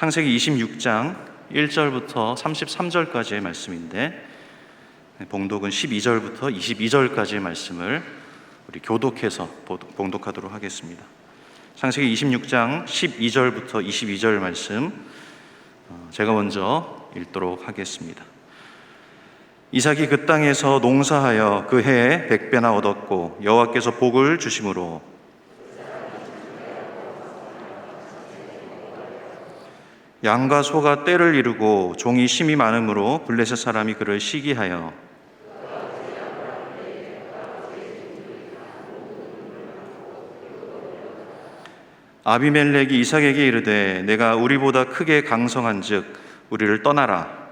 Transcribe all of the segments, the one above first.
창세기 26장 1절부터 33절까지의 말씀인데, 봉독은 12절부터 22절까지의 말씀을 우리 교독해서 봉독하도록 하겠습니다. 창세기 26장 12절부터 22절 말씀 제가 먼저 읽도록 하겠습니다. 이삭이 그 땅에서 농사하여 그 해에 100배나 얻었고 여호와께서 복을 주심으로 양과 소가 떼를 이루고 종이 심이 많으므로 블레셋 사람이 그를 시기하여 아비멜렉이 이삭에게 이르되 내가 우리보다 크게 강성한즉 우리를 떠나라.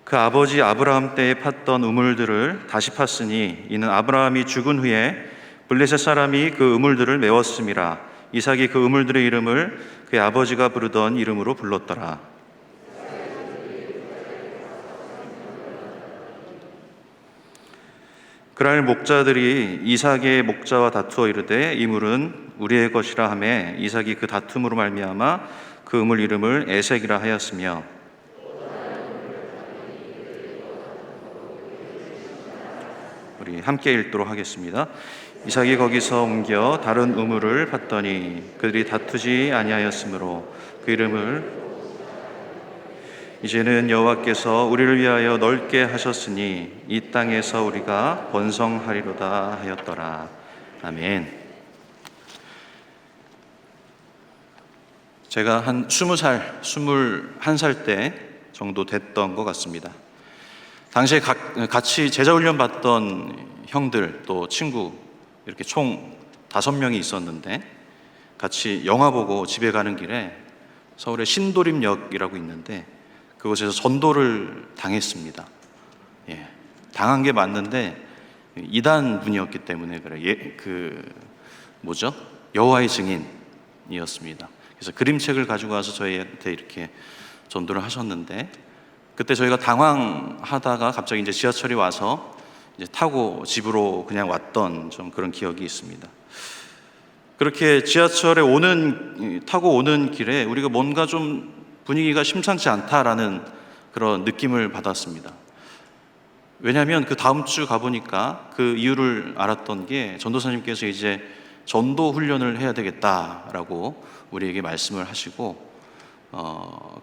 그 아버지 아브라함 때에 팠던 우물들을 다시 팠으니 이는 아브라함이 죽은 후에 블레셋 사람이 그 우물들을 메웠음이라. 이삭이 그 우물들의 이름을 그의 아버지가 부르던 이름으로 불렀더라. 그날 목자들이 이삭의 목자와 다투어 이르되 이 물은 우리의 것이라 하매 이삭이 그 다툼으로 말미암아 그 우물 이름을 에색이라 하였으며, 우리 함께 읽도록 하겠습니다. 이삭이 거기서 옮겨 다른 우물을 팠더니 그들이 다투지 아니하였으므로 그 이름을 이제는 여호와께서 우리를 위하여 넓게 하셨으니 이 땅에서 우리가 번성하리로다 하였더라. 아멘. 제가 한 20살, 21살 때 정도 됐던 것 같습니다. 당시에 같이 제자훈련 받던 형들 또 친구 이렇게 총 5명이 있었는데, 같이 영화 보고 집에 가는 길에 서울의 신도림역이라고 있는데 그곳에서 전도를 당했습니다. 당한 게 맞는데 이단 분이었기 때문에 여호와의 증인이었습니다. 그래서 그림책을 가지고 와서 저희한테 이렇게 전도를 하셨는데, 그때 저희가 당황하다가 갑자기 이제 지하철이 와서 이제 타고 집으로 그냥 왔던 좀 그런 기억이 있습니다. 그렇게 지하철에 타고 오는 길에 우리가 뭔가 좀 분위기가 심상치 않다라는 그런 느낌을 받았습니다. 왜냐하면 그 다음 주 가보니까 그 이유를 알았던 게 전도사님께서 이제 전도 훈련을 해야 되겠다라고 우리에게 말씀을 하시고,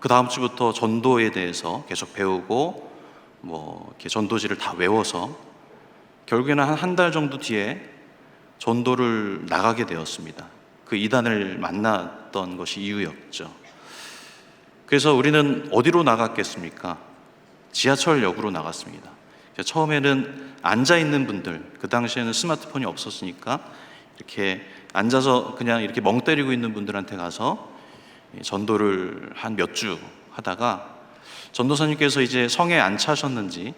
그 다음 주부터 전도에 대해서 계속 배우고 이렇게 전도지를 다 외워서 결국에는 한 달 정도 뒤에 전도를 나가게 되었습니다. 그 이단을 만났던 것이 이유였죠. 그래서 우리는 어디로 나갔겠습니까? 지하철역으로 나갔습니다. 처음에는 앉아있는 분들, 그 당시에는 스마트폰이 없었으니까 이렇게 앉아서 그냥 이렇게 멍 때리고 있는 분들한테 가서 전도를 한 몇 주 하다가 전도사님께서 이제 성에 안 차셨는지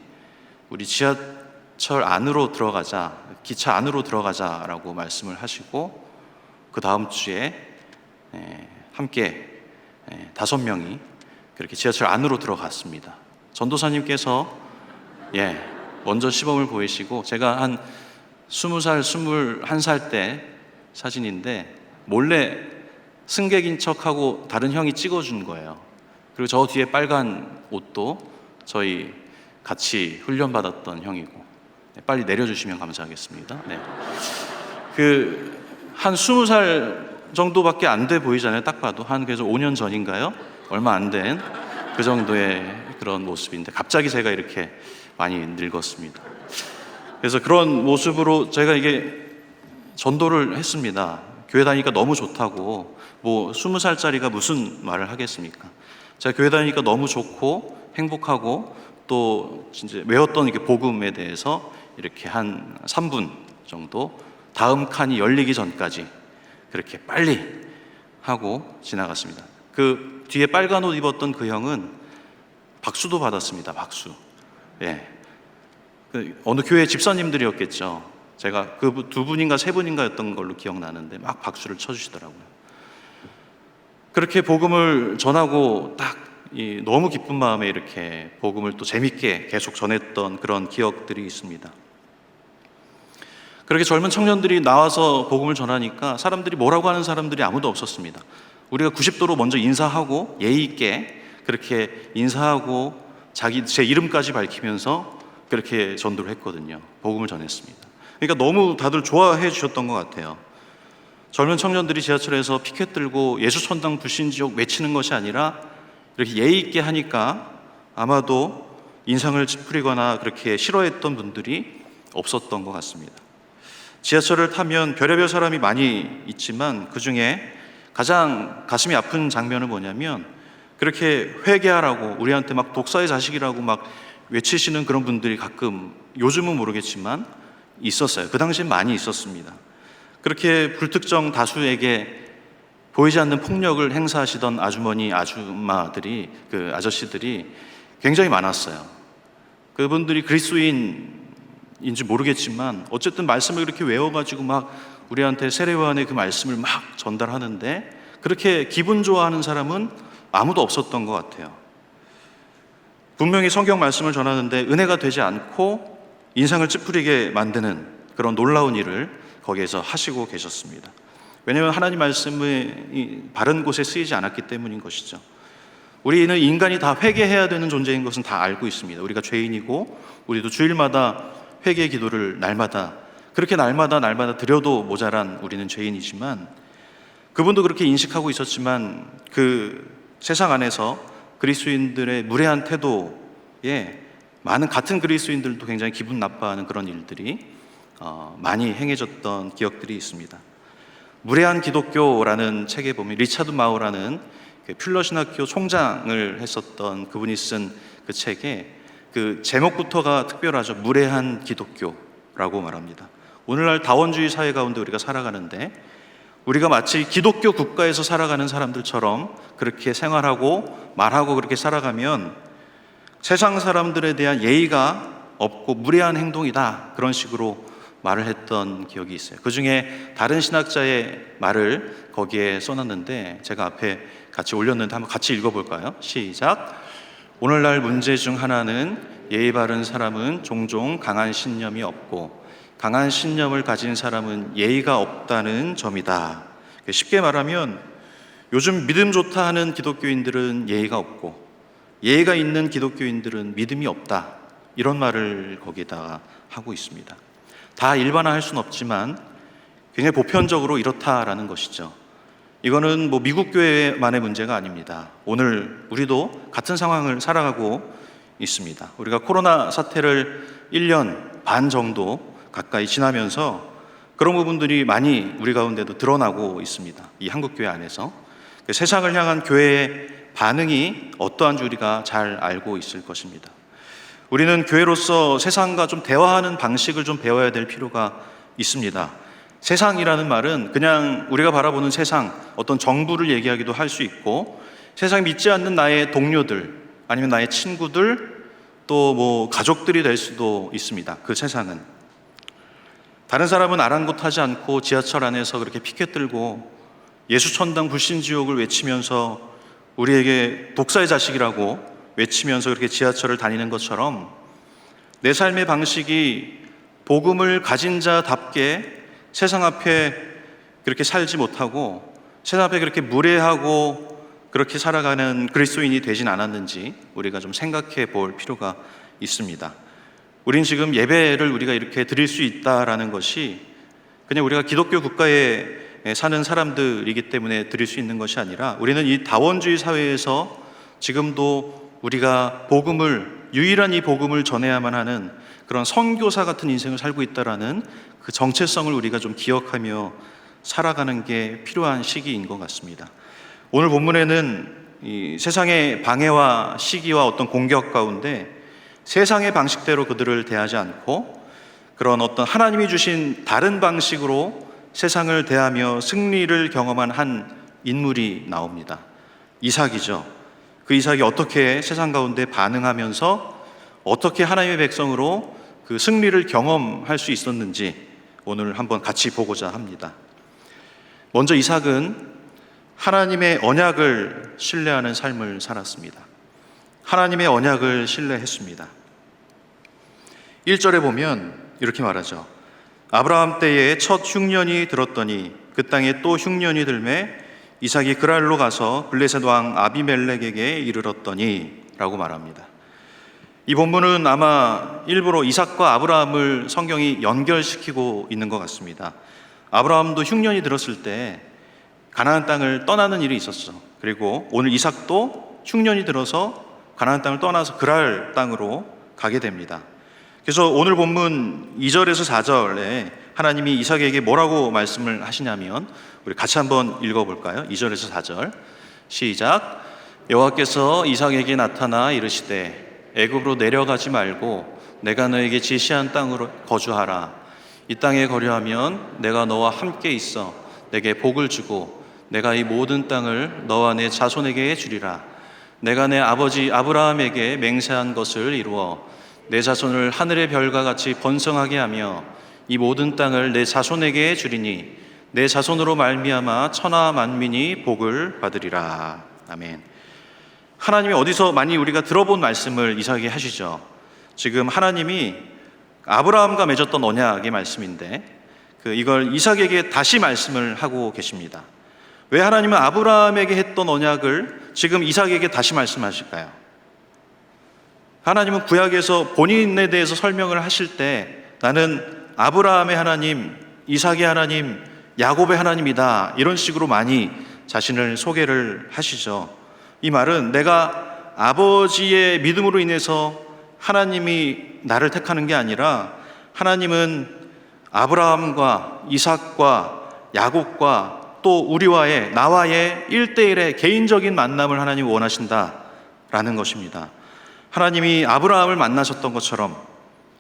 우리 지하철 안으로 들어가자, 기차 안으로 들어가자라고 말씀을 하시고, 그 다음 주에 함께 5명이 그렇게 지하철 안으로 들어갔습니다. 전도사님께서 먼저 시범을 보이시고, 제가 한 20살, 21살 때 사진인데 몰래 승객인 척하고 다른 형이 찍어준 거예요. 그리고 저 뒤에 빨간 옷도 저희 같이 훈련받았던 형이고, 빨리 내려주시면 감사하겠습니다. 한 20살 정도밖에 안 돼 보이잖아요. 딱 봐도 그래서 5년 전인가요? 얼마 안 된 그 정도의 그런 모습인데 갑자기 제가 이렇게 많이 늙었습니다. 그래서 그런 모습으로 제가 이게 전도를 했습니다. 교회 다니니까 너무 좋다고, 20살짜리가 무슨 말을 하겠습니까? 제가 교회 다니니까 너무 좋고 행복하고 또 진짜 외웠던 이렇게 복음에 대해서 이렇게 한 3분 정도 다음 칸이 열리기 전까지 그렇게 빨리 하고 지나갔습니다. 그 뒤에 빨간 옷 입었던 그 형은 박수도 받았습니다. 박수. 어느 교회 집사님들이었겠죠. 제가 그 2분인가 3분인가였던 걸로 기억나는데 막 박수를 쳐주시더라고요. 그렇게 복음을 전하고 너무 기쁜 마음에 이렇게 복음을 또 재밌게 계속 전했던 그런 기억들이 있습니다. 그렇게 젊은 청년들이 나와서 복음을 전하니까 사람들이 뭐라고 하는 사람들이 아무도 없었습니다. 우리가 90도로 먼저 인사하고 예의 있게 그렇게 인사하고 제 이름까지 밝히면서 그렇게 전도를 했거든요. 복음을 전했습니다. 그러니까 너무 다들 좋아해 주셨던 것 같아요. 젊은 청년들이 지하철에서 피켓 들고 예수 천당 불신지옥 외치는 것이 아니라 이렇게 예의 있게 하니까 아마도 인상을 찌푸리거나 그렇게 싫어했던 분들이 없었던 것 같습니다. 지하철을 타면 별의별 사람이 많이 있지만 그 중에 가장 가슴이 아픈 장면은 뭐냐면 그렇게 회개하라고 우리한테 막 독사의 자식이라고 막 외치시는 그런 분들이 가끔 요즘은 모르겠지만 있었어요. 그 당시엔 많이 있었습니다. 그렇게 불특정 다수에게 보이지 않는 폭력을 행사하시던 아주머니, 아줌마들이, 그 아저씨들이 굉장히 많았어요. 그분들이 그리스도인인지 모르겠지만 어쨌든 말씀을 이렇게 외워가지고 막 우리한테 세례요한의 그 말씀을 막 전달하는데 그렇게 기분 좋아하는 사람은 아무도 없었던 것 같아요. 분명히 성경 말씀을 전하는데 은혜가 되지 않고 인상을 찌푸리게 만드는 그런 놀라운 일을 거기에서 하시고 계셨습니다. 왜냐하면 하나님 말씀이 바른 곳에 쓰이지 않았기 때문인 것이죠. 우리는 인간이 다 회개해야 되는 존재인 것은 다 알고 있습니다. 우리가 죄인이고 우리도 주일마다 회개 기도를 날마다 그렇게 날마다 드려도 모자란 우리는 죄인이지만 그분도 그렇게 인식하고 있었지만 그 세상 안에서 그리스도인들의 무례한 태도에 많은 같은 그리스도인들도 굉장히 기분 나빠하는 그런 일들이 많이 행해졌던 기억들이 있습니다. 무례한 기독교라는 책에 보면 리차드 마우라는 퓰러 신학교 총장을 했었던 그분이 쓴 그 책에 그 제목부터가 특별하죠. 무례한 기독교라고 말합니다. 오늘날 다원주의 사회 가운데 우리가 살아가는데 우리가 마치 기독교 국가에서 살아가는 사람들처럼 그렇게 생활하고 말하고 그렇게 살아가면 세상 사람들에 대한 예의가 없고 무례한 행동이다, 그런 식으로 말을 했던 기억이 있어요. 그 중에 다른 신학자의 말을 거기에 써놨는데 제가 앞에 같이 올렸는데 한번 같이 읽어볼까요? 시작. 오늘날 문제 중 하나는 예의 바른 사람은 종종 강한 신념이 없고 강한 신념을 가진 사람은 예의가 없다는 점이다. 쉽게 말하면 요즘 믿음 좋다 하는 기독교인들은 예의가 없고 예의가 있는 기독교인들은 믿음이 없다, 이런 말을 거기다가 하고 있습니다. 다 일반화할 수는 없지만 굉장히 보편적으로 이렇다라는 것이죠. 이거는 뭐 미국 교회만의 문제가 아닙니다. 오늘 우리도 같은 상황을 살아가고 있습니다. 우리가 코로나 사태를 1년 반 정도 가까이 지나면서 그런 부분들이 많이 우리 가운데도 드러나고 있습니다. 이 한국교회 안에서 세상을 향한 교회의 반응이 어떠한지 우리가 잘 알고 있을 것입니다. 우리는 교회로서 세상과 좀 대화하는 방식을 좀 배워야 될 필요가 있습니다. 세상이라는 말은 그냥 우리가 바라보는 세상, 어떤 정부를 얘기하기도 할 수 있고 세상에 믿지 않는 나의 동료들 아니면 나의 친구들 또 뭐 가족들이 될 수도 있습니다. 그 세상은 다른 사람은 아랑곳하지 않고 지하철 안에서 그렇게 피켓 들고 예수 천당 불신지옥을 외치면서 우리에게 독사의 자식이라고 외치면서 그렇게 지하철을 다니는 것처럼 내 삶의 방식이 복음을 가진 자답게 세상 앞에 그렇게 살지 못하고 세상 앞에 그렇게 무례하고 그렇게 살아가는 그리스도인이 되진 않았는지 우리가 좀 생각해 볼 필요가 있습니다. 우린 지금 예배를 우리가 이렇게 드릴 수 있다라는 것이 그냥 우리가 기독교 국가에 사는 사람들이기 때문에 드릴 수 있는 것이 아니라 우리는 이 다원주의 사회에서 지금도 우리가 유일한 이 복음을 전해야만 하는 그런 선교사 같은 인생을 살고 있다라는 그 정체성을 우리가 좀 기억하며 살아가는 게 필요한 시기인 것 같습니다. 오늘 본문에는 이 세상의 방해와 시기와 어떤 공격 가운데 세상의 방식대로 그들을 대하지 않고 그런 어떤 하나님이 주신 다른 방식으로 세상을 대하며 승리를 경험한 한 인물이 나옵니다. 이삭이죠. 그 이삭이 어떻게 세상 가운데 반응하면서 어떻게 하나님의 백성으로 그 승리를 경험할 수 있었는지 오늘 한번 같이 보고자 합니다. 먼저 이삭은 하나님의 언약을 신뢰하는 삶을 살았습니다. 하나님의 언약을 신뢰했습니다. 1절에 보면 이렇게 말하죠. 아브라함 때에 첫 흉년이 들었더니 그 땅에 또 흉년이 들매 이삭이 그랄로 가서 블레셋 왕 아비멜렉에게 이르렀더니 라고 말합니다. 이 본문은 아마 일부러 이삭과 아브라함을 성경이 연결시키고 있는 것 같습니다. 아브라함도 흉년이 들었을 때 가나안 땅을 떠나는 일이 있었어. 그리고 오늘 이삭도 흉년이 들어서 가나안 땅을 떠나서 그랄 땅으로 가게 됩니다. 그래서 오늘 본문 2절에서 4절에 하나님이 이삭에게 뭐라고 말씀을 하시냐면 우리 같이 한번 읽어볼까요? 2절에서 4절 시작. 여호와께서 이삭에게 나타나 이르시되 애굽으로 내려가지 말고 내가 너에게 지시한 땅으로 거주하라. 이 땅에 거류하면 내가 너와 함께 있어 내게 복을 주고 내가 이 모든 땅을 너와 내 자손에게 주리라. 내가 내 아버지 아브라함에게 맹세한 것을 이루어 내 자손을 하늘의 별과 같이 번성하게 하며 이 모든 땅을 내 자손에게 주리니 내 자손으로 말미암아 천하 만민이 복을 받으리라. 아멘. 하나님이 어디서 많이 우리가 들어본 말씀을 이삭에게 하시죠. 지금 하나님이 아브라함과 맺었던 언약의 말씀인데 이걸 이삭에게 다시 말씀을 하고 계십니다. 왜 하나님은 아브라함에게 했던 언약을 지금 이삭에게 다시 말씀하실까요? 하나님은 구약에서 본인에 대해서 설명을 하실 때 나는 아브라함의 하나님, 이삭의 하나님, 야곱의 하나님이다 이런 식으로 많이 자신을 소개를 하시죠. 이 말은 내가 아버지의 믿음으로 인해서 하나님이 나를 택하는 게 아니라 하나님은 아브라함과 이삭과 야곱과 또 우리와의 나와의 1대1의 개인적인 만남을 하나님이 원하신다라는 것입니다. 하나님이 아브라함을 만나셨던 것처럼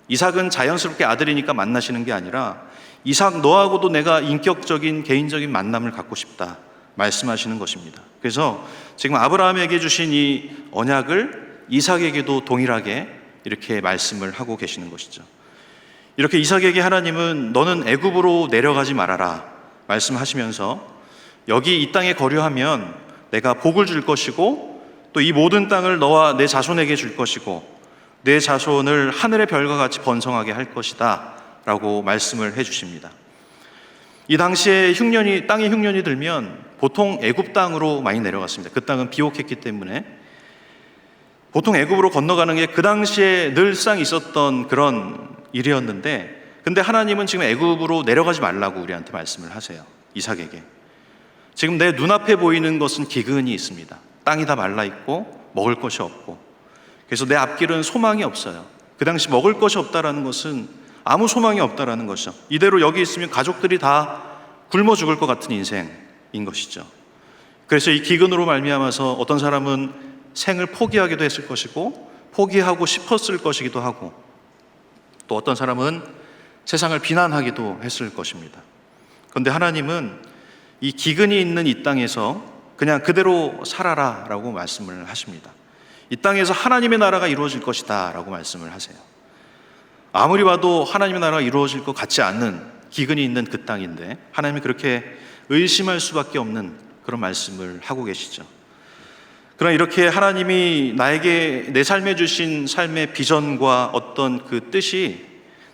이삭은 자연스럽게 아들이니까 만나시는 게 아니라 이삭 너하고도 내가 인격적인 개인적인 만남을 갖고 싶다 말씀하시는 것입니다. 그래서 지금 아브라함에게 주신 이 언약을 이삭에게도 동일하게 이렇게 말씀을 하고 계시는 것이죠. 이렇게 이삭에게 하나님은 너는 애굽으로 내려가지 말아라 말씀하시면서 여기 이 땅에 거류하면 내가 복을 줄 것이고 또 이 모든 땅을 너와 내 자손에게 줄 것이고 내 자손을 하늘의 별과 같이 번성하게 할 것이다 라고 말씀을 해주십니다. 이 당시에 땅에 흉년이 들면 보통 애굽 땅으로 많이 내려갔습니다. 그 땅은 비옥했기 때문에 보통 애굽으로 건너가는 게 그 당시에 늘상 있었던 그런 일이었는데 근데 하나님은 지금 애굽으로 내려가지 말라고 우리한테 말씀을 하세요. 이삭에게. 지금 내 눈앞에 보이는 것은 기근이 있습니다. 땅이 다 말라있고 먹을 것이 없고 그래서 내 앞길은 소망이 없어요. 그 당시 먹을 것이 없다라는 것은 아무 소망이 없다라는 것이죠. 이대로 여기 있으면 가족들이 다 굶어 죽을 것 같은 인생인 것이죠. 그래서 이 기근으로 말미암아서 어떤 사람은 생을 포기하기도 했을 것이고 포기하고 싶었을 것이기도 하고 또 어떤 사람은 세상을 비난하기도 했을 것입니다. 그런데 하나님은 이 기근이 있는 이 땅에서 그냥 그대로 살아라 라고 말씀을 하십니다. 이 땅에서 하나님의 나라가 이루어질 것이다 라고 말씀을 하세요. 아무리 봐도 하나님의 나라가 이루어질 것 같지 않는 기근이 있는 그 땅인데 하나님이 그렇게 의심할 수밖에 없는 그런 말씀을 하고 계시죠. 그러나 이렇게 하나님이 나에게 내 삶에 주신 삶의 비전과 어떤 그 뜻이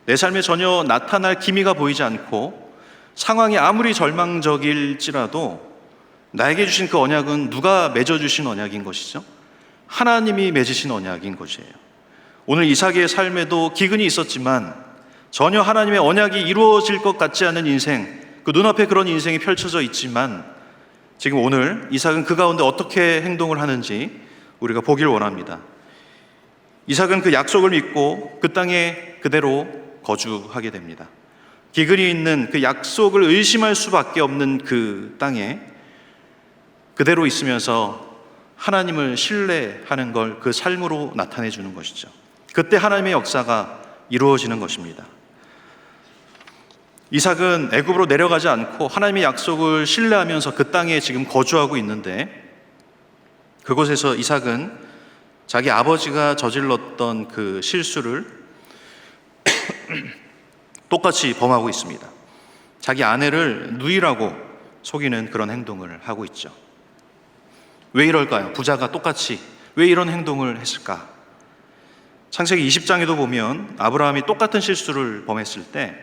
내 삶에 전혀 나타날 기미가 보이지 않고 상황이 아무리 절망적일지라도 나에게 주신 그 언약은 누가 맺어주신 언약인 것이죠? 하나님이 맺으신 언약인 것이에요. 오늘 이삭의 삶에도 기근이 있었지만 전혀 하나님의 언약이 이루어질 것 같지 않은 인생, 그 눈앞에 그런 인생이 펼쳐져 있지만 지금 오늘 이삭은 그 가운데 어떻게 행동을 하는지 우리가 보길 원합니다. 이삭은 그 약속을 믿고 그 땅에 그대로 거주하게 됩니다. 기근이 있는 그 약속을 의심할 수밖에 없는 그 땅에 그대로 있으면서 하나님을 신뢰하는 걸 그 삶으로 나타내 주는 것이죠. 그때 하나님의 역사가 이루어지는 것입니다. 이삭은 애굽으로 내려가지 않고 하나님의 약속을 신뢰하면서 그 땅에 지금 거주하고 있는데 그곳에서 이삭은 자기 아버지가 저질렀던 그 실수를 똑같이 범하고 있습니다. 자기 아내를 누이라고 속이는 그런 행동을 하고 있죠. 왜 이럴까요? 부자가 똑같이 왜 이런 행동을 했을까? 창세기 20장에도 보면 아브라함이 똑같은 실수를 범했을 때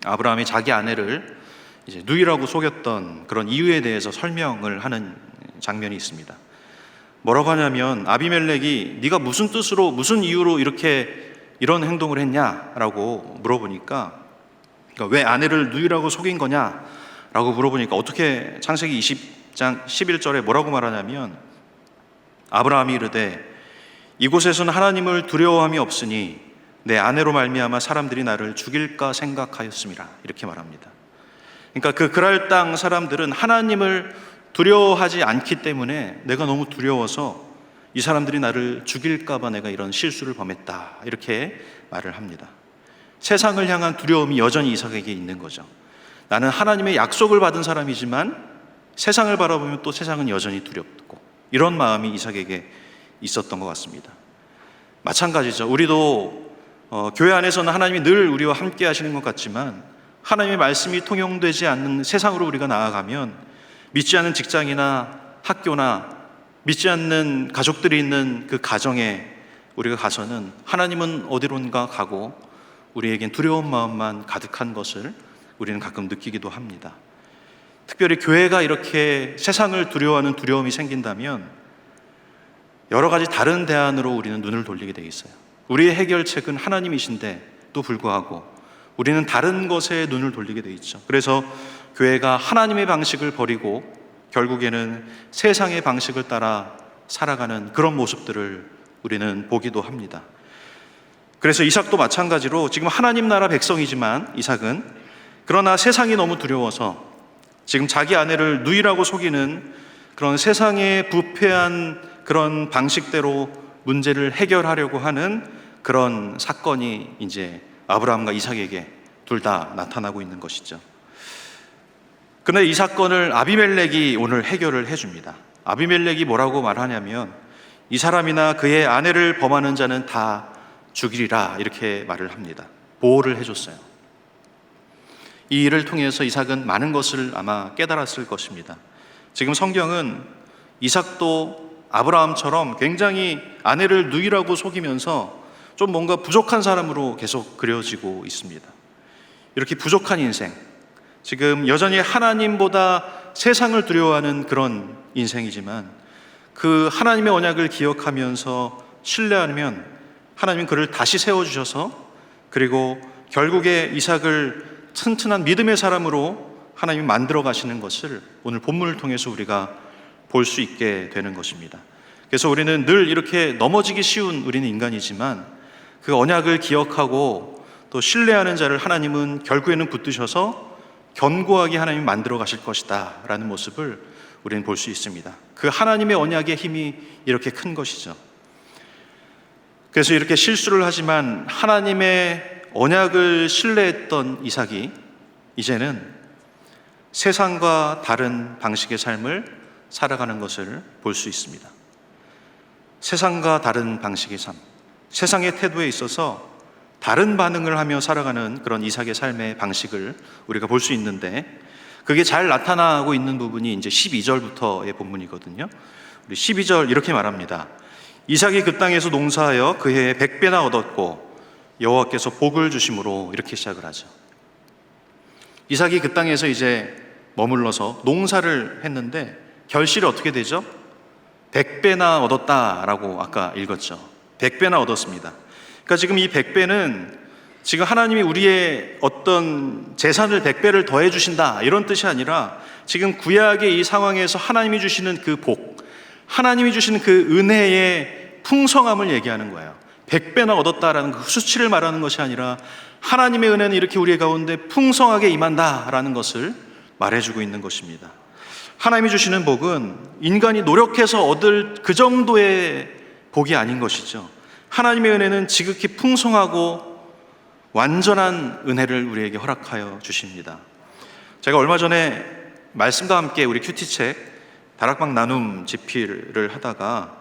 아브라함이 자기 아내를 이제 누이라고 속였던 그런 이유에 대해서 설명을 하는 장면이 있습니다. 뭐라고 하냐면 아비멜렉이 네가 무슨 뜻으로 무슨 이유로 이런 행동을 했냐라고 물어보니까, 그러니까 왜 아내를 누이라고 속인 거냐라고 물어보니까 어떻게 창세기 20장 11절에 뭐라고 말하냐면, 아브라함이 이르되 이곳에서는 하나님을 두려워함이 없으니 내 아내로 말미암아 사람들이 나를 죽일까 생각하였음이라, 이렇게 말합니다. 그러니까 그 그랄 땅 사람들은 하나님을 두려워하지 않기 때문에 내가 너무 두려워서 이 사람들이 나를 죽일까 봐 내가 이런 실수를 범했다, 이렇게 말을 합니다. 세상을 향한 두려움이 여전히 이삭에게 있는 거죠. 나는 하나님의 약속을 받은 사람이지만 세상을 바라보면 또 세상은 여전히 두렵고, 이런 마음이 이삭에게 있었던 것 같습니다. 마찬가지죠. 우리도 교회 안에서는 하나님이 늘 우리와 함께 하시는 것 같지만 하나님의 말씀이 통용되지 않는 세상으로 우리가 나아가면, 믿지 않는 직장이나 학교나 믿지 않는 가족들이 있는 그 가정에 우리가 가서는 하나님은 어디론가 가고 우리에겐 두려운 마음만 가득한 것을 우리는 가끔 느끼기도 합니다. 특별히 교회가 이렇게 세상을 두려워하는 두려움이 생긴다면 여러 가지 다른 대안으로 우리는 눈을 돌리게 돼 있어요. 우리의 해결책은 하나님이신데도 불구하고 우리는 다른 것에 눈을 돌리게 돼 있죠. 그래서 교회가 하나님의 방식을 버리고 결국에는 세상의 방식을 따라 살아가는 그런 모습들을 우리는 보기도 합니다. 그래서 이삭도 마찬가지로 지금 하나님 나라 백성이지만 이삭은, 그러나 세상이 너무 두려워서 지금 자기 아내를 누이라고 속이는 그런 세상의 부패한 그런 방식대로 문제를 해결하려고 하는 그런 사건이 이제 아브라함과 이삭에게 둘 다 나타나고 있는 것이죠. 그런데 이 사건을 아비멜렉이 오늘 해결을 해줍니다. 아비멜렉이 뭐라고 말하냐면, 이 사람이나 그의 아내를 범하는 자는 다 죽이리라, 이렇게 말을 합니다. 보호를 해줬어요. 이 일을 통해서 이삭은 많은 것을 아마 깨달았을 것입니다. 지금 성경은 이삭도 아브라함처럼 굉장히 아내를 누이라고 속이면서 좀 뭔가 부족한 사람으로 계속 그려지고 있습니다. 이렇게 부족한 인생, 지금 여전히 하나님보다 세상을 두려워하는 그런 인생이지만 그 하나님의 언약을 기억하면서 신뢰하면 하나님은 그를 다시 세워주셔서, 그리고 결국에 이삭을 튼튼한 믿음의 사람으로 하나님이 만들어 가시는 것을 오늘 본문을 통해서 우리가 볼 수 있게 되는 것입니다. 그래서 우리는 늘 이렇게 넘어지기 쉬운 우리는 인간이지만 그 언약을 기억하고 또 신뢰하는 자를 하나님은 결국에는 붙드셔서 견고하게 하나님이 만들어 가실 것이다 라는 모습을 우리는 볼 수 있습니다. 그 하나님의 언약의 힘이 이렇게 큰 것이죠. 그래서 이렇게 실수를 하지만 하나님의 언약을 신뢰했던 이삭이 이제는 세상과 다른 방식의 삶을 살아가는 것을 볼 수 있습니다. 세상과 다른 방식의 삶, 세상의 태도에 있어서 다른 반응을 하며 살아가는 그런 이삭의 삶의 방식을 우리가 볼 수 있는데, 그게 잘 나타나고 있는 부분이 이제 12절부터의 본문이거든요. 우리 12절 이렇게 말합니다. 이삭이 그 땅에서 농사하여 그 해에 100배나 얻었고 여호와께서 복을 주심으로, 이렇게 시작을 하죠. 이삭이 그 땅에서 이제 머물러서 농사를 했는데 결실이 어떻게 되죠? 100배나 얻었다라고 아까 읽었죠. 100배나 얻었습니다. 그러니까 지금 이 100배는 지금 하나님이 우리의 어떤 재산을 100배를 더해 주신다, 이런 뜻이 아니라 지금 구약의 이 상황에서 하나님이 주시는 그 복, 하나님이 주시는 그 은혜의 풍성함을 얘기하는 거예요. 100배나 얻었다라는 그 수치를 말하는 것이 아니라 하나님의 은혜는 이렇게 우리 가운데 풍성하게 임한다라는 것을 말해주고 있는 것입니다. 하나님이 주시는 복은 인간이 노력해서 얻을 그 정도의 복이 아닌 것이죠. 하나님의 은혜는 지극히 풍성하고 완전한 은혜를 우리에게 허락하여 주십니다. 제가 얼마 전에 말씀과 함께 우리 큐티책 다락방 나눔 집필을 하다가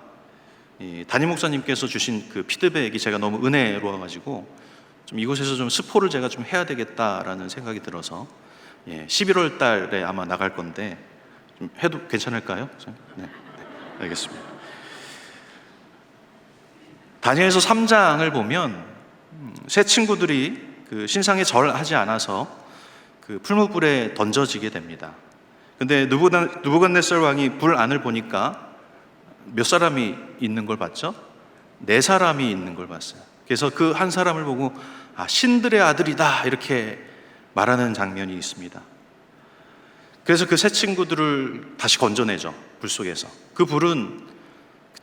담임 목사님께서 주신 그 피드백이 제가 너무 은혜로워가지고 좀 이곳에서 좀 스포를 제가 좀 해야 되겠다라는 생각이 들어서 11월 달에 아마 나갈 건데 좀 해도 괜찮을까요? 네, 알겠습니다. 다니엘서 3장을 보면 새 친구들이 그 신상에 절하지 않아서 그 풀무불에 던져지게 됩니다. 근데 느부갓네살 왕이 불 안을 보니까 몇 사람이 있는 걸 봤죠? 4사람이 있는 걸 봤어요. 그래서 그 한 사람을 보고 신들의 아들이다 이렇게 말하는 장면이 있습니다. 그래서 그 세 친구들을 다시 건져내죠. 불 속에서. 그 불은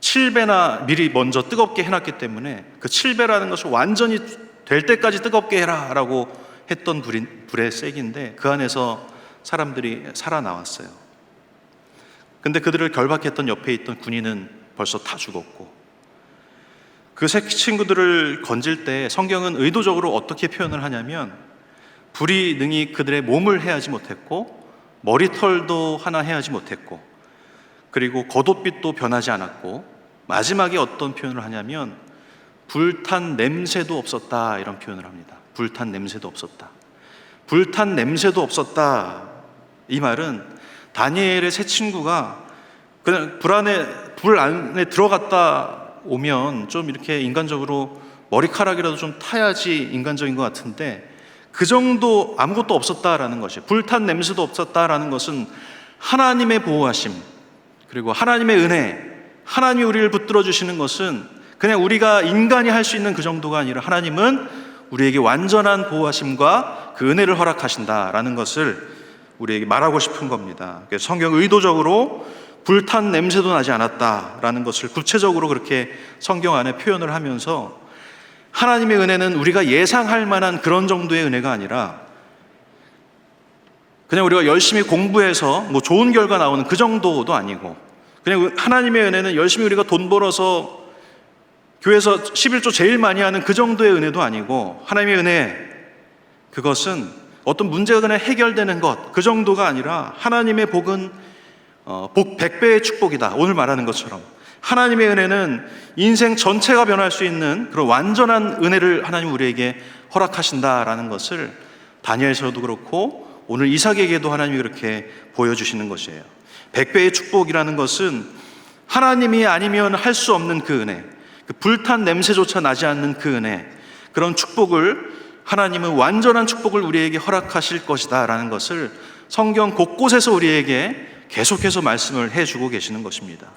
7배나 미리 먼저 뜨겁게 해놨기 때문에 그 7배라는 것을 완전히 될 때까지 뜨겁게 해라 라고 했던 불의 세기인데 그 안에서 사람들이 살아나왔어요. 근데 그들을 결박했던 옆에 있던 군인은 벌써 다 죽었고, 그 세 친구들을 건질 때 성경은 의도적으로 어떻게 표현을 하냐면 불이 능히 그들의 몸을 해하지 못했고 머리털도 하나 해하지 못했고 그리고 겉옷빛도 변하지 않았고 마지막에 어떤 표현을 하냐면 불탄 냄새도 없었다 이런 표현을 합니다. 불탄 냄새도 없었다. 불탄 냄새도 없었다. 이 말은 다니엘의 세 친구가 그냥 불 안에 들어갔다 오면 좀 이렇게 인간적으로 머리카락이라도 좀 타야지 인간적인 것 같은데 그 정도 아무것도 없었다라는 것이, 불탄 냄새도 없었다라는 것은 하나님의 보호하심 그리고 하나님의 은혜, 하나님이 우리를 붙들어 주시는 것은 그냥 우리가 인간이 할 수 있는 그 정도가 아니라 하나님은 우리에게 완전한 보호하심과 그 은혜를 허락하신다라는 것을 우리에게 말하고 싶은 겁니다. 그래서 성경 의도적으로 불탄 냄새도 나지 않았다라는 것을 구체적으로 그렇게 성경 안에 표현을 하면서 하나님의 은혜는 우리가 예상할 만한 그런 정도의 은혜가 아니라 그냥 우리가 열심히 공부해서 뭐 좋은 결과 나오는 그 정도도 아니고, 그냥 하나님의 은혜는 열심히 우리가 돈 벌어서 교회에서 11조 제일 많이 하는 그 정도의 은혜도 아니고, 하나님의 은혜 그것은 어떤 문제가 그냥 해결되는 것 그 정도가 아니라 하나님의 복은 복 100배의 축복이다. 오늘 말하는 것처럼 하나님의 은혜는 인생 전체가 변할 수 있는 그런 완전한 은혜를 하나님 우리에게 허락하신다라는 것을 다니엘서도 그렇고 오늘 이삭에게도 하나님이 그렇게 보여주시는 것이에요. 100배의 축복이라는 것은 하나님이 아니면 할 수 없는 그 은혜, 그 불탄 냄새조차 나지 않는 그 은혜, 그런 축복을 하나님은 완전한 축복을 우리에게 허락하실 것이다 라는 것을 성경 곳곳에서 우리에게 계속해서 말씀을 해주고 계시는 것입니다.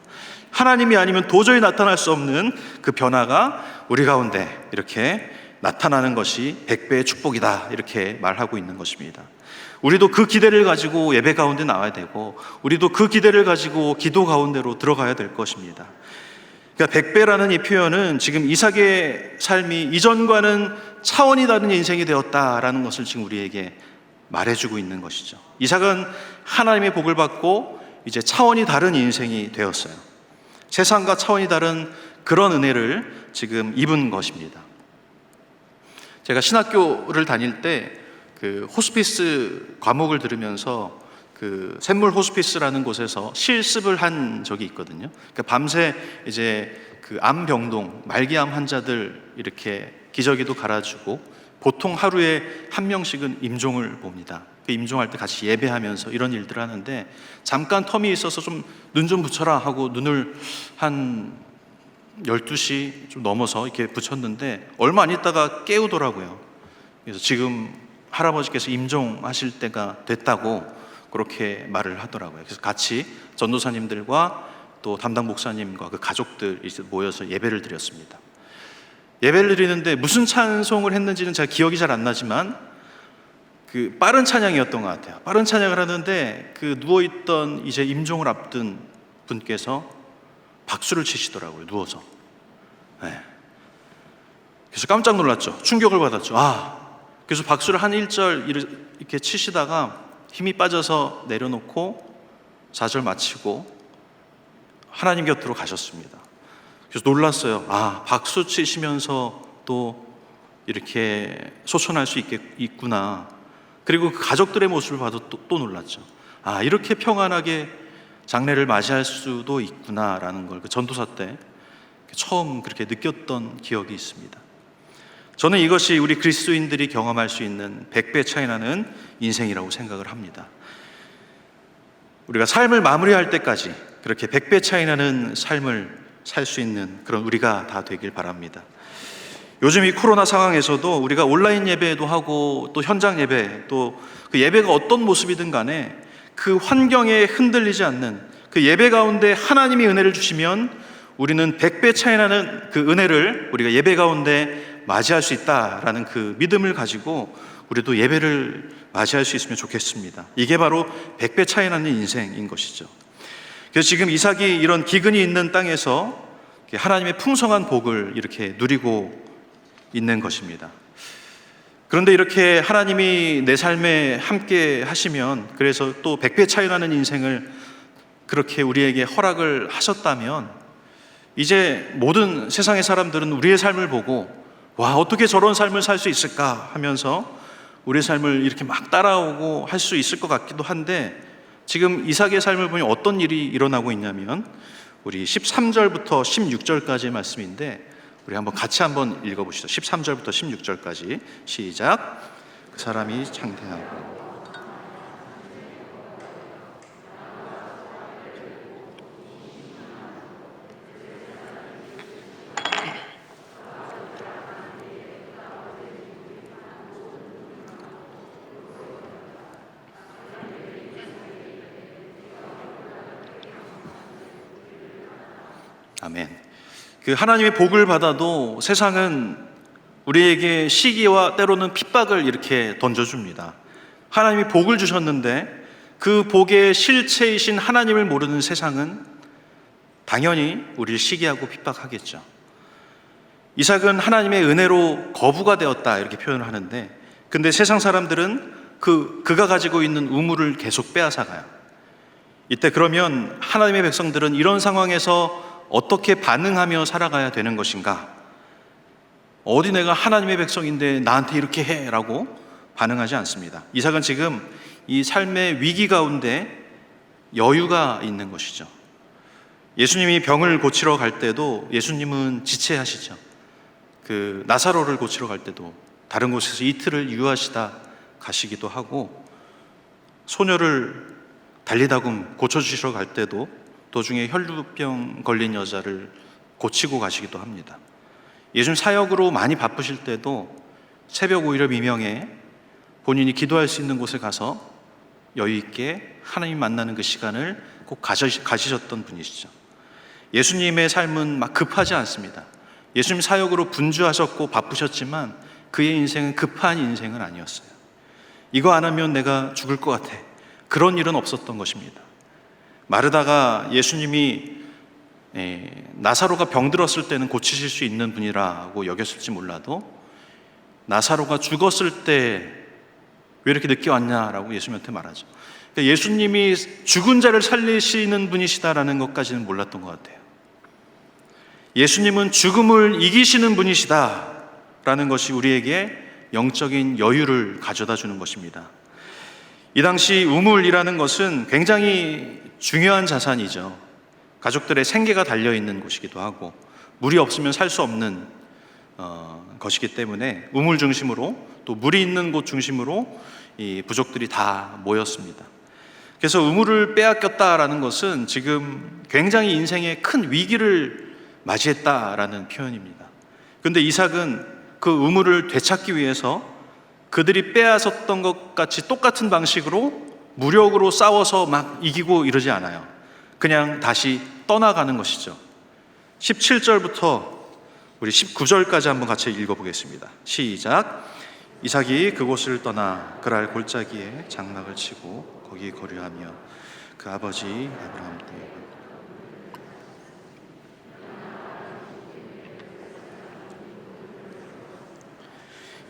하나님이 아니면 도저히 나타날 수 없는 그 변화가 우리 가운데 이렇게 나타나는 것이 100배의 축복이다 이렇게 말하고 있는 것입니다. 우리도 그 기대를 가지고 예배 가운데 나와야 되고 우리도 그 기대를 가지고 기도 가운데로 들어가야 될 것입니다. 그러니까 100배라는 이 표현은 지금 이삭의 삶이 이전과는 차원이 다른 인생이 되었다라는 것을 지금 우리에게 말해주고 있는 것이죠. 이삭은 하나님의 복을 받고 이제 차원이 다른 인생이 되었어요. 세상과 차원이 다른 그런 은혜를 지금 입은 것입니다. 제가 신학교를 다닐 때 그 호스피스 과목을 들으면서 그 샘물 호스피스라는 곳에서 실습을 한 적이 있거든요. 그러니까 밤새 이제 그 암병동, 말기암 환자들 이렇게 기저귀도 갈아주고 보통 하루에 한 명씩은 임종을 봅니다. 그 임종할 때 같이 예배하면서 이런 일들을 하는데 잠깐 텀이 있어서 좀 눈 좀 붙여라 하고 눈을 한 12시 좀 넘어서 이렇게 붙였는데 얼마 안 있다가 깨우더라고요. 그래서 지금 할아버지께서 임종하실 때가 됐다고 그렇게 말을 하더라고요. 그래서 같이 전도사님들과 또 담당 목사님과 그 가족들 모여서 예배를 드렸습니다. 예배를 드리는데 무슨 찬송을 했는지는 제가 기억이 잘 안 나지만 그 빠른 찬양이었던 것 같아요. 빠른 찬양을 하는데 그 누워있던 이제 임종을 앞둔 분께서 박수를 치시더라고요. 누워서. 네. 그래서 깜짝 놀랐죠. 충격을 받았죠. 그래서 박수를 한 1절 이렇게 치시다가 힘이 빠져서 내려놓고 4절 마치고 하나님 곁으로 가셨습니다. 그래서 놀랐어요. 박수 치시면서 또 이렇게 소천할 수 있구나. 그리고 그 가족들의 모습을 봐도 또 놀랐죠. 이렇게 평안하게 장례를 맞이할 수도 있구나라는 걸 그 전도사 때 처음 그렇게 느꼈던 기억이 있습니다. 저는 이것이 우리 그리스도인들이 경험할 수 있는 100배 차이 나는 인생이라고 생각을 합니다. 우리가 삶을 마무리할 때까지 그렇게 100배 차이 나는 삶을 살 수 있는 그런 우리가 다 되길 바랍니다. 요즘 이 코로나 상황에서도 우리가 온라인 예배도 하고 또 현장 예배, 또 그 예배가 어떤 모습이든 간에 그 환경에 흔들리지 않는 그 예배 가운데 하나님이 은혜를 주시면 우리는 100배 차이 나는 그 은혜를 우리가 예배 가운데 맞이할 수 있다라는 그 믿음을 가지고 우리도 예배를 맞이할 수 있으면 좋겠습니다. 이게 바로 100배 차이 나는 인생인 것이죠. 그래서 지금 이삭이 이런 기근이 있는 땅에서 하나님의 풍성한 복을 이렇게 누리고 있는 것입니다. 그런데 이렇게 하나님이 내 삶에 함께 하시면, 그래서 또 100배 차이 나는 인생을 그렇게 우리에게 허락을 하셨다면, 이제 모든 세상의 사람들은 우리의 삶을 보고 와, 어떻게 저런 삶을 살 수 있을까 하면서 우리의 삶을 이렇게 막 따라오고 할 수 있을 것 같기도 한데, 지금 이삭의 삶을 보니 어떤 일이 일어나고 있냐면 우리 13절부터 16절까지의 말씀인데, 우리 한번 같이 한번 읽어보시죠. 13절부터 16절까지 시작. 그 사람이 창대하고 아멘. 그 하나님의 복을 받아도 세상은 우리에게 시기와 때로는 핍박을 이렇게 던져줍니다. 하나님이 복을 주셨는데 그 복의 실체이신 하나님을 모르는 세상은 당연히 우리를 시기하고 핍박하겠죠. 이삭은 하나님의 은혜로 거부가 되었다 이렇게 표현을 하는데, 근데 세상 사람들은 그가 가지고 있는 우물을 계속 빼앗아가요. 이때 그러면 하나님의 백성들은 이런 상황에서 어떻게 반응하며 살아가야 되는 것인가? 어디 내가 하나님의 백성인데 나한테 이렇게 해 라고 반응하지 않습니다. 이삭은 지금 이 삶의 위기 가운데 여유가 있는 것이죠. 예수님이 병을 고치러 갈 때도 예수님은 지체하시죠. 그 나사로를 고치러 갈 때도 다른 곳에서 이틀을 유하시다 가시기도 하고, 소녀를 달리다금 고쳐주시러 갈 때도 도중에 혈루병 걸린 여자를 고치고 가시기도 합니다. 예수님 사역으로 많이 바쁘실 때도 새벽 오히려 미명에 본인이 기도할 수 있는 곳에 가서 여유 있게 하나님 만나는 그 시간을 꼭 가지셨던 분이시죠. 예수님의 삶은 막 급하지 않습니다. 예수님 사역으로 분주하셨고 바쁘셨지만 그의 인생은 급한 인생은 아니었어요. 이거 안 하면 내가 죽을 것 같아, 그런 일은 없었던 것입니다. 마르다가 예수님이 나사로가 병들었을 때는 고치실 수 있는 분이라고 여겼을지 몰라도 나사로가 죽었을 때 왜 이렇게 늦게 왔냐라고 예수님한테 말하죠. 그러니까 예수님이 죽은 자를 살리시는 분이시다라는 것까지는 몰랐던 것 같아요. 예수님은 죽음을 이기시는 분이시다라는 것이 우리에게 영적인 여유를 가져다 주는 것입니다. 이 당시 우물이라는 것은 굉장히 중요한 자산이죠. 가족들의 생계가 달려있는 곳이기도 하고 물이 없으면 살 수 없는 것이기 때문에 우물 중심으로, 또 물이 있는 곳 중심으로 이 부족들이 다 모였습니다. 그래서 우물을 빼앗겼다라는 것은 지금 굉장히 인생의 큰 위기를 맞이했다라는 표현입니다. 그런데 이삭은 그 우물을 되찾기 위해서 그들이 빼앗았던 것 같이 똑같은 방식으로 무력으로 싸워서 막 이기고 이러지 않아요. 그냥 다시 떠나가는 것이죠. 17절부터 우리 19절까지 한번 같이 읽어보겠습니다. 시작. 이삭이 그곳을 떠나 그랄 골짜기에 장막을 치고 거기 거류하며 그 아버지 아브라함께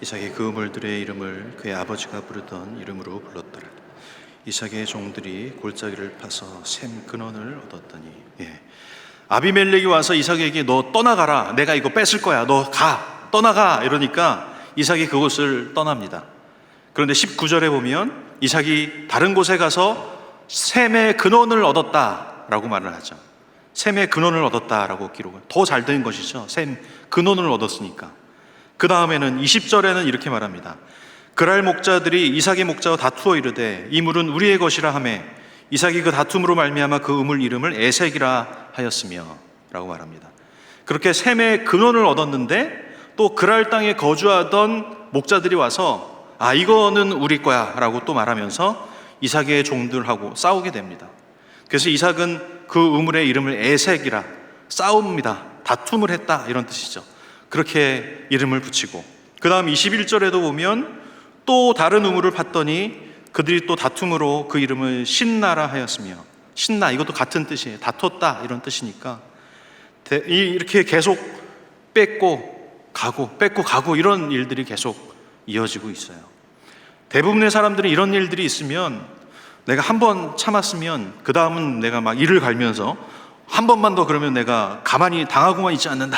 이삭이 그 우물들의 이름을 그의 아버지가 부르던 이름으로 불렀더라. 이삭의 종들이 골짜기를 파서 샘 근원을 얻었더니, 아비멜렉이 와서 이삭에게 너 떠나가라, 내가 이거 뺏을 거야, 너 가, 떠나가 이러니까 이삭이 그곳을 떠납니다. 그런데 19절에 보면 이삭이 다른 곳에 가서 샘의 근원을 얻었다라고 말을 하죠. 샘의 근원을 얻었다라고 기록을, 더 잘 된 것이죠. 샘 근원을 얻었으니까. 그 다음에는 20절에는 이렇게 말합니다. 그랄 목자들이 이삭의 목자와 다투어 이르되 이 물은 우리의 것이라 하매 이삭이 그 다툼으로 말미암아 그 우물 이름을 에색이라 하였으며 라고 말합니다. 그렇게 샘의 근원을 얻었는데 또 그랄 땅에 거주하던 목자들이 와서 이거는 우리 거야 라고 또 말하면서 이삭의 종들하고 싸우게 됩니다. 그래서 이삭은 그 우물의 이름을 에색이라, 싸움이다, 다툼을 했다 이런 뜻이죠. 그렇게 이름을 붙이고, 그 다음 21절에도 보면 또 다른 우물을 팠더니 그들이 또 다툼으로 그 이름을 신나라 하였으며, 신나 이것도 같은 뜻이에요. 다퉜다 이런 뜻이니까 이렇게 계속 뺏고 가고 이런 일들이 계속 이어지고 있어요. 대부분의 사람들은 이런 일들이 있으면 내가 한 번 참았으면 그 다음은 내가 막 이를 갈면서 한 번만 더 그러면 내가 가만히 당하고만 있지 않는다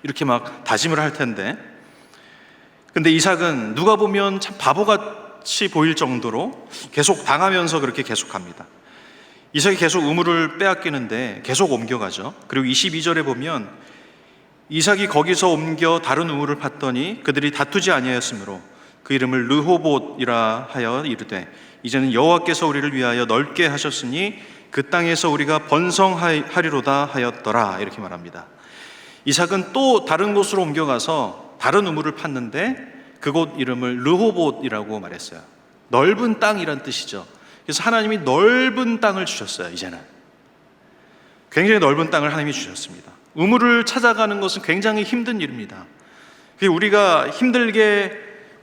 이렇게 막 다짐을 할 텐데, 근데 이삭은 누가 보면 참 바보같이 보일 정도로 계속 당하면서 그렇게 계속 갑니다. 이삭이 계속 우물을 빼앗기는데 계속 옮겨가죠. 그리고 22절에 보면 이삭이 거기서 옮겨 다른 우물을 팠더니 그들이 다투지 아니하였으므로 그 이름을 르호봇이라 하여 이르되 이제는 여호와께서 우리를 위하여 넓게 하셨으니 그 땅에서 우리가 번성하리로다 하였더라 이렇게 말합니다. 이삭은 또 다른 곳으로 옮겨가서 다른 우물을 팠는데 그곳 이름을 르호봇이라고 말했어요. 넓은 땅이란 뜻이죠. 그래서 하나님이 넓은 땅을 주셨어요. 이제는 굉장히 넓은 땅을 하나님이 주셨습니다. 우물을 찾아가는 것은 굉장히 힘든 일입니다. 우리가 힘들게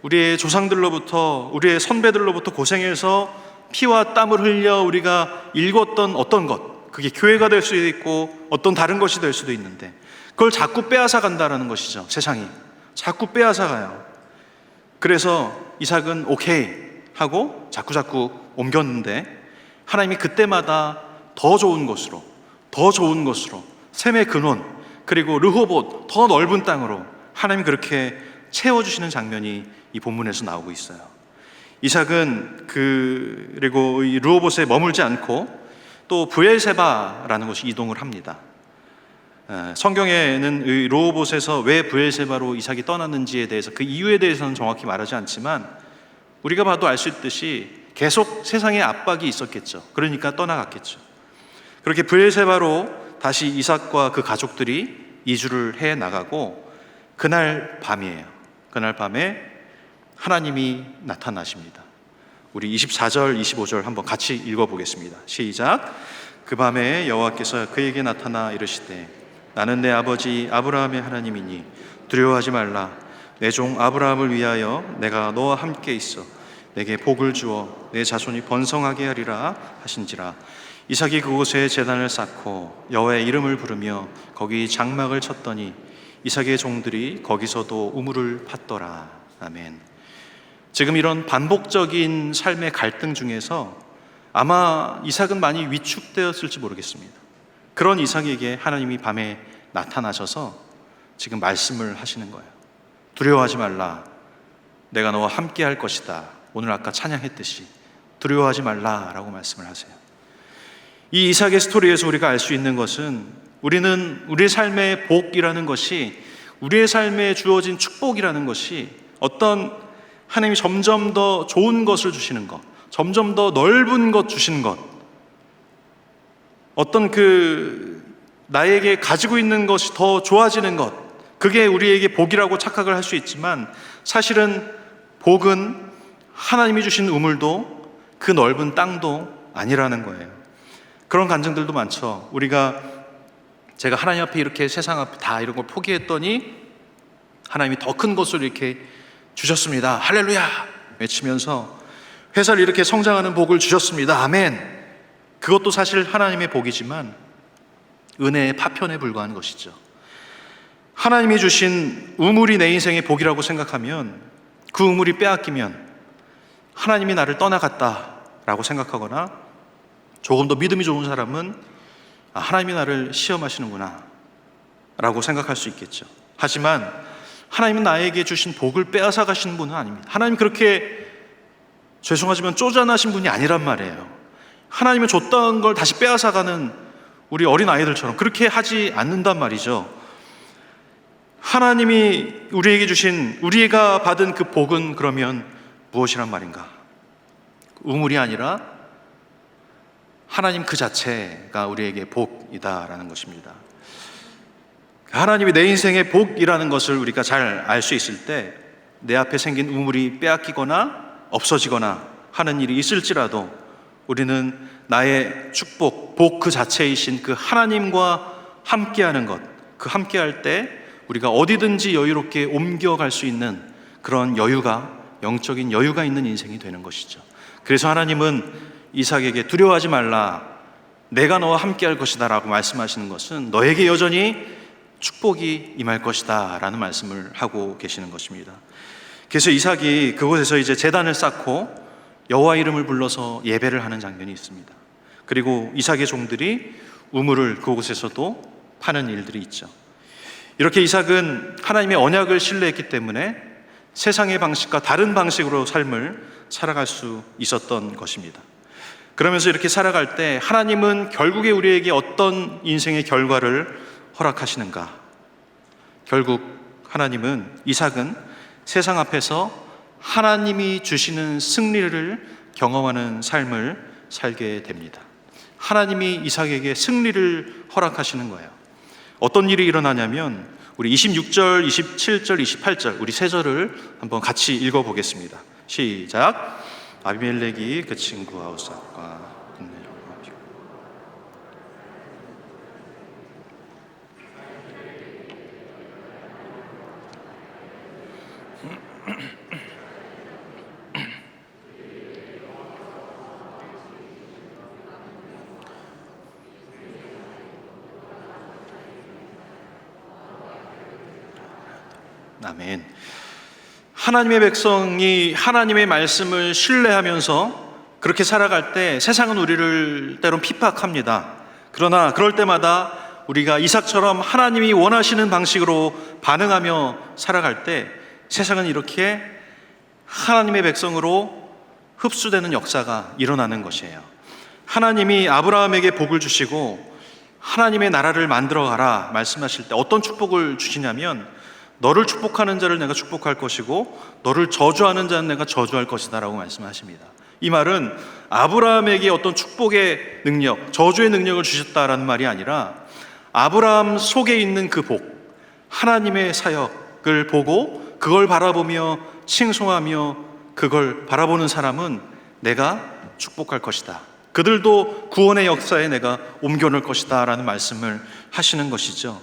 우리의 조상들로부터, 우리의 선배들로부터 고생해서 피와 땀을 흘려 우리가 읽었던 어떤 것, 그게 교회가 될 수도 있고 어떤 다른 것이 될 수도 있는데 그걸 자꾸 빼앗아 간다라는 것이죠. 세상이 자꾸 빼앗아 가요. 그래서 이삭은 오케이 하고 자꾸 옮겼는데 하나님이 그때마다 더 좋은 곳으로 샘의 근원, 그리고 르호봇, 더 넓은 땅으로 하나님이 그렇게 채워주시는 장면이 이 본문에서 나오고 있어요. 이삭은 그리고 이 르호봇에 머물지 않고 또 브엘세바라는 곳이 이동을 합니다. 성경에는 이 르호봇에서 왜 브엘세바로 이삭이 떠났는지에 대해서, 그 이유에 대해서는 정확히 말하지 않지만 우리가 봐도 알 수 있듯이 계속 세상에 압박이 있었겠죠. 그러니까 떠나갔겠죠. 그렇게 브엘세바로 다시 이삭과 그 가족들이 이주를 해 나가고, 그날 밤이에요. 그날 밤에 하나님이 나타나십니다. 우리 24절, 25절 한번 같이 읽어보겠습니다. 시작. 그 밤에 여호와께서 그에게 나타나 이르시되 나는 내 아버지 아브라함의 하나님이니 두려워하지 말라. 내 종 아브라함을 위하여 내가 너와 함께 있어 내게 복을 주어 내 자손이 번성하게 하리라 하신지라. 이삭이 그곳에 제단을 쌓고 여호와의 이름을 부르며 거기 장막을 쳤더니 이삭의 종들이 거기서도 우물을 팠더라. 아멘. 지금 이런 반복적인 삶의 갈등 중에서 아마 이삭은 많이 위축되었을지 모르겠습니다. 그런 이삭에게 하나님이 밤에 나타나셔서 지금 말씀을 하시는 거예요. 두려워하지 말라. 내가 너와 함께 할 것이다. 오늘 아까 찬양했듯이 두려워하지 말라라고 말씀을 하세요. 이 이삭의 스토리에서 우리가 알 수 있는 것은, 우리는 우리의 삶의 복이라는 것이, 우리의 삶에 주어진 축복이라는 것이 어떤 하나님이 점점 더 좋은 것을 주시는 것, 점점 더 넓은 것 주시는 것, 어떤 나에게 가지고 있는 것이 더 좋아지는 것, 그게 우리에게 복이라고 착각을 할 수 있지만 사실은 복은 하나님이 주신 우물도 그 넓은 땅도 아니라는 거예요. 그런 간증들도 많죠. 제가 하나님 앞에 이렇게 세상 앞에 다 이런 걸 포기했더니 하나님이 더 큰 것을 이렇게 주셨습니다. 할렐루야 외치면서 회사를 이렇게 성장하는 복을 주셨습니다. 아멘. 그것도 사실 하나님의 복이지만 은혜의 파편에 불과한 것이죠. 하나님이 주신 우물이 내 인생의 복이라고 생각하면, 그 우물이 빼앗기면 하나님이 나를 떠나갔다라고 생각하거나, 조금 더 믿음이 좋은 사람은 하나님이 나를 시험하시는구나 라고 생각할 수 있겠죠. 하지만 하나님은 나에게 주신 복을 빼앗아 가시는 분은 아닙니다. 하나님 그렇게 죄송하지만 쪼잔하신 분이 아니란 말이에요. 하나님이 줬다는 걸 다시 빼앗아가는 우리 어린 아이들처럼 그렇게 하지 않는단 말이죠. 하나님이 우리에게 주신, 우리가 받은 그 복은 그러면 무엇이란 말인가? 우물이 아니라 하나님 그 자체가 우리에게 복이다라는 것입니다. 하나님이 내 인생의 복이라는 것을 우리가 잘 알 수 있을 때 내 앞에 생긴 우물이 빼앗기거나 없어지거나 하는 일이 있을지라도 우리는 나의 축복, 복 그 자체이신 그 하나님과 함께하는 것, 그 함께할 때 우리가 어디든지 여유롭게 옮겨갈 수 있는 그런 여유가, 영적인 여유가 있는 인생이 되는 것이죠. 그래서 하나님은 이삭에게 두려워하지 말라, 내가 너와 함께할 것이다 라고 말씀하시는 것은 너에게 여전히 축복이 임할 것이다 라는 말씀을 하고 계시는 것입니다. 그래서 이삭이 그곳에서 이제 제단을 쌓고 여호와 이름을 불러서 예배를 하는 장면이 있습니다. 그리고 이삭의 종들이 우물을 그곳에서도 파는 일들이 있죠. 이렇게 이삭은 하나님의 언약을 신뢰했기 때문에 세상의 방식과 다른 방식으로 삶을 살아갈 수 있었던 것입니다. 그러면서 이렇게 살아갈 때 하나님은 결국에 우리에게 어떤 인생의 결과를 허락하시는가? 결국 하나님은, 이삭은 세상 앞에서 하나님이 주시는 승리를 경험하는 삶을 살게 됩니다. 하나님이 이삭에게 승리를 허락하시는 거예요. 어떤 일이 일어나냐면 우리 26절, 27절, 28절 우리 세 절을 한번 같이 읽어보겠습니다. 시작. 아비멜렉이 그 친구 아우삭과 아멘. 하나님의 백성이 하나님의 말씀을 신뢰하면서 그렇게 살아갈 때 세상은 우리를 때론 핍박합니다. 그러나 그럴 때마다 우리가 이삭처럼 하나님이 원하시는 방식으로 반응하며 살아갈 때 세상은 이렇게 하나님의 백성으로 흡수되는 역사가 일어나는 것이에요. 하나님이 아브라함에게 복을 주시고 하나님의 나라를 만들어 가라 말씀하실 때 어떤 축복을 주시냐면 너를 축복하는 자를 내가 축복할 것이고 너를 저주하는 자는 내가 저주할 것이다 라고 말씀하십니다. 이 말은 아브라함에게 어떤 축복의 능력, 저주의 능력을 주셨다라는 말이 아니라 아브라함 속에 있는 그 복, 하나님의 사역을 보고 그걸 바라보며 칭송하며 그걸 바라보는 사람은 내가 축복할 것이다, 그들도 구원의 역사에 내가 옮겨놓을 것이다 라는 말씀을 하시는 것이죠.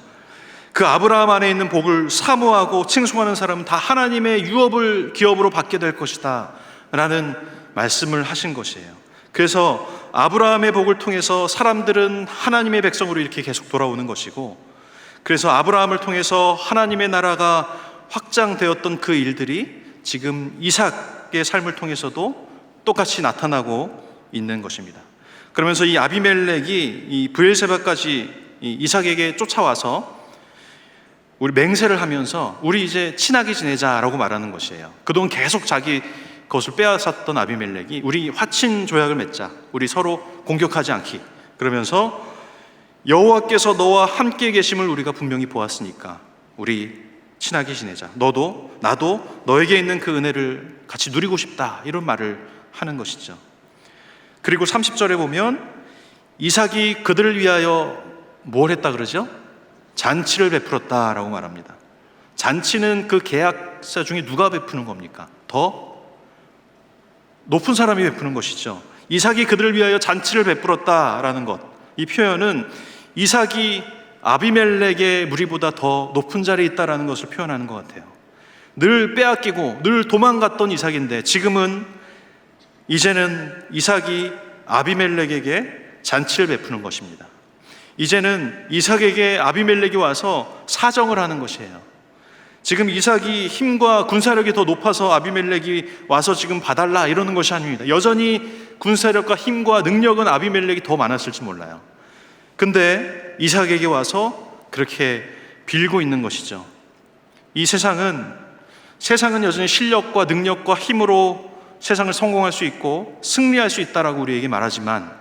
그 아브라함 안에 있는 복을 사모하고 칭송하는 사람은 다 하나님의 유업을 기업으로 받게 될 것이다 라는 말씀을 하신 것이에요. 그래서 아브라함의 복을 통해서 사람들은 하나님의 백성으로 이렇게 계속 돌아오는 것이고, 그래서 아브라함을 통해서 하나님의 나라가 확장되었던 그 일들이 지금 이삭의 삶을 통해서도 똑같이 나타나고 있는 것입니다. 그러면서 이 아비멜렉이 이 브엘세바까지 이 이삭에게 쫓아와서 우리 맹세를 하면서 우리 이제 친하게 지내자라고 말하는 것이에요. 그동안 계속 자기 것을 빼앗았던 아비멜렉이 우리 화친 조약을 맺자, 우리 서로 공격하지 않기, 그러면서 여호와께서 너와 함께 계심을 우리가 분명히 보았으니까 우리 친하게 지내자, 너도 나도 너에게 있는 그 은혜를 같이 누리고 싶다, 이런 말을 하는 것이죠. 그리고 30절에 보면 이삭이 그들을 위하여 뭘 했다 그러죠? 잔치를 베풀었다라고 말합니다. 잔치는 그 계약사 중에 누가 베푸는 겁니까? 더 높은 사람이 베푸는 것이죠. 이삭이 그들을 위하여 잔치를 베풀었다라는 것, 이 표현은 이삭이 아비멜렉의 무리보다 더 높은 자리에 있다라는 것을 표현하는 것 같아요. 늘 빼앗기고 늘 도망갔던 이삭인데 지금은 이제는 이삭이 아비멜렉에게 잔치를 베푸는 것입니다. 이제는 이삭에게 아비멜렉이 와서 사정을 하는 것이에요. 지금 이삭이 힘과 군사력이 더 높아서 아비멜렉이 와서 지금 봐달라 이러는 것이 아닙니다. 여전히 군사력과 힘과 능력은 아비멜렉이 더 많았을지 몰라요. 근데 이삭에게 와서 그렇게 빌고 있는 것이죠. 이 세상은 여전히 실력과 능력과 힘으로 세상을 성공할 수 있고 승리할 수 있다라고 우리에게 말하지만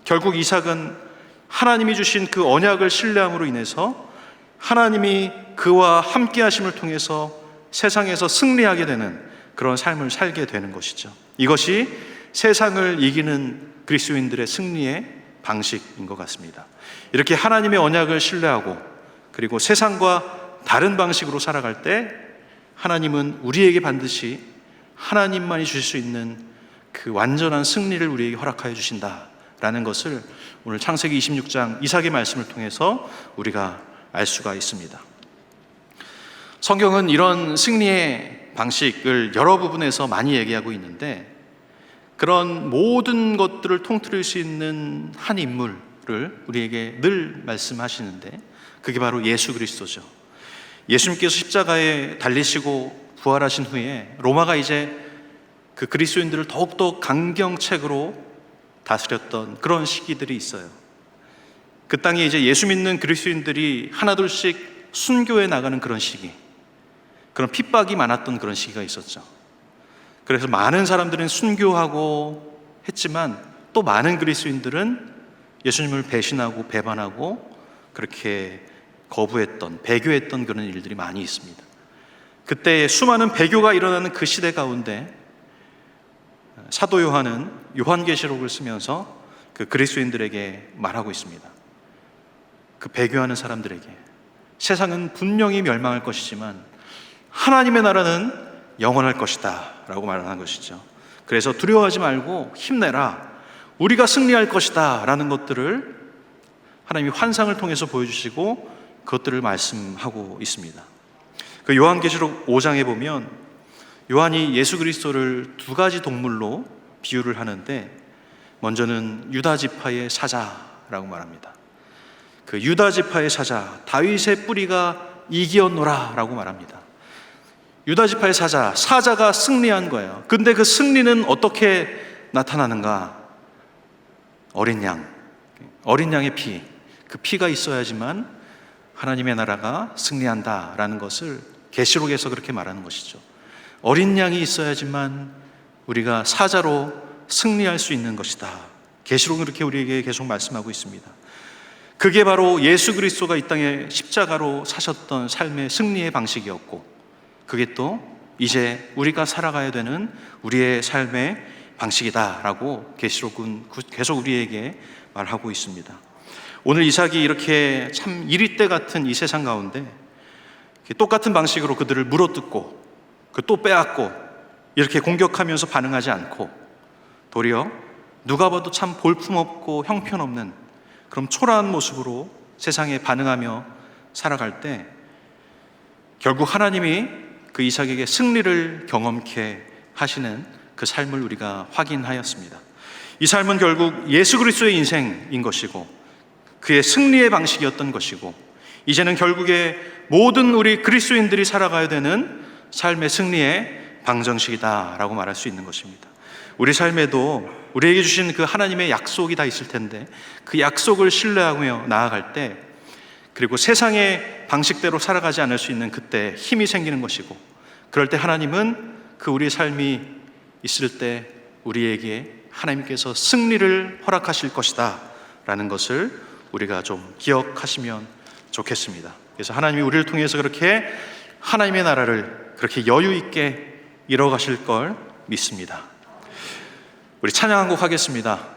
결국 이삭은 하나님이 주신 그 언약을 신뢰함으로 인해서 하나님이 그와 함께 하심을 통해서 세상에서 승리하게 되는 그런 삶을 살게 되는 것이죠. 이것이 세상을 이기는 그리스도인들의 승리의 방식인 것 같습니다. 이렇게 하나님의 언약을 신뢰하고 그리고 세상과 다른 방식으로 살아갈 때 하나님은 우리에게 반드시 하나님만이 주실 수 있는 그 완전한 승리를 우리에게 허락하여 주신다라는 것을 오늘 창세기 26장 이삭의 말씀을 통해서 우리가 알 수가 있습니다. 성경은 이런 승리의 방식을 여러 부분에서 많이 얘기하고 있는데, 그런 모든 것들을 통틀을 수 있는 한 인물을 우리에게 늘 말씀하시는데, 그게 바로 예수 그리스도죠. 예수님께서 십자가에 달리시고 부활하신 후에 로마가 이제 그 그리스도인들을 더욱더 강경책으로 다스렸던 그런 시기들이 있어요. 그 땅에 이제 예수 믿는 그리스도인들이 하나둘씩 순교해 나가는 그런 시기, 그런 핍박이 많았던 그런 시기가 있었죠. 그래서 많은 사람들은 순교하고 했지만 또 많은 그리스도인들은 예수님을 배신하고 배반하고 그렇게 거부했던, 배교했던 그런 일들이 많이 있습니다. 그때 수많은 배교가 일어나는 그 시대 가운데 사도 요한은 요한계시록을 쓰면서 그 그리스도인들에게 말하고 있습니다. 그 배교하는 사람들에게 세상은 분명히 멸망할 것이지만 하나님의 나라는 영원할 것이다 라고 말하는 것이죠. 그래서 두려워하지 말고 힘내라, 우리가 승리할 것이다 라는 것들을 하나님이 환상을 통해서 보여주시고 그것들을 말씀하고 있습니다. 그 요한계시록 5장에 보면 요한이 예수 그리스도를 두 가지 동물로 비유를 하는데, 먼저는 유다 지파의 사자라고 말합니다. 그 유다 지파의 사자, 다윗의 뿌리가 이기었노라 라고 말합니다. 유다 지파의 사자가 승리한 거예요. 근데 그 승리는 어떻게 나타나는가? 어린 양의 피, 그 피가 있어야지만 하나님의 나라가 승리한다라는 것을 계시록에서 그렇게 말하는 것이죠. 어린 양이 있어야지만 우리가 사자로 승리할 수 있는 것이다. 계시록은 그렇게 우리에게 계속 말씀하고 있습니다. 그게 바로 예수 그리스도가 이 땅에 십자가로 사셨던 삶의 승리의 방식이었고, 그게 또 이제 우리가 살아가야 되는 우리의 삶의 방식이다라고 계시록은 계속 우리에게 말하고 있습니다. 오늘 이삭이 이렇게 참 이리때 같은 이 세상 가운데 똑같은 방식으로 그들을 물어뜯고 또 빼앗고 이렇게 공격하면서 반응하지 않고, 도리어 누가 봐도 참 볼품없고 형편없는 그런 초라한 모습으로 세상에 반응하며 살아갈 때 결국 하나님이 그 이삭에게 승리를 경험케 하시는 그 삶을 우리가 확인하였습니다. 이 삶은 결국 예수 그리스도의 인생인 것이고 그의 승리의 방식이었던 것이고, 이제는 결국에 모든 우리 그리스도인들이 살아가야 되는 삶의 승리의 방정식이다라고 말할 수 있는 것입니다. 우리 삶에도 우리에게 주신 그 하나님의 약속이 다 있을 텐데, 그 약속을 신뢰하며 나아갈 때, 그리고 세상의 방식대로 살아가지 않을 수 있는 그때 힘이 생기는 것이고, 그럴 때 하나님은 그 우리의 삶이 있을 때 우리에게 하나님께서 승리를 허락하실 것이다 라는 것을 우리가 좀 기억하시면 좋겠습니다. 그래서 하나님이 우리를 통해서 그렇게 하나님의 나라를 그렇게 여유 있게 이뤄가실 걸 믿습니다. 우리 찬양 한 곡 하겠습니다.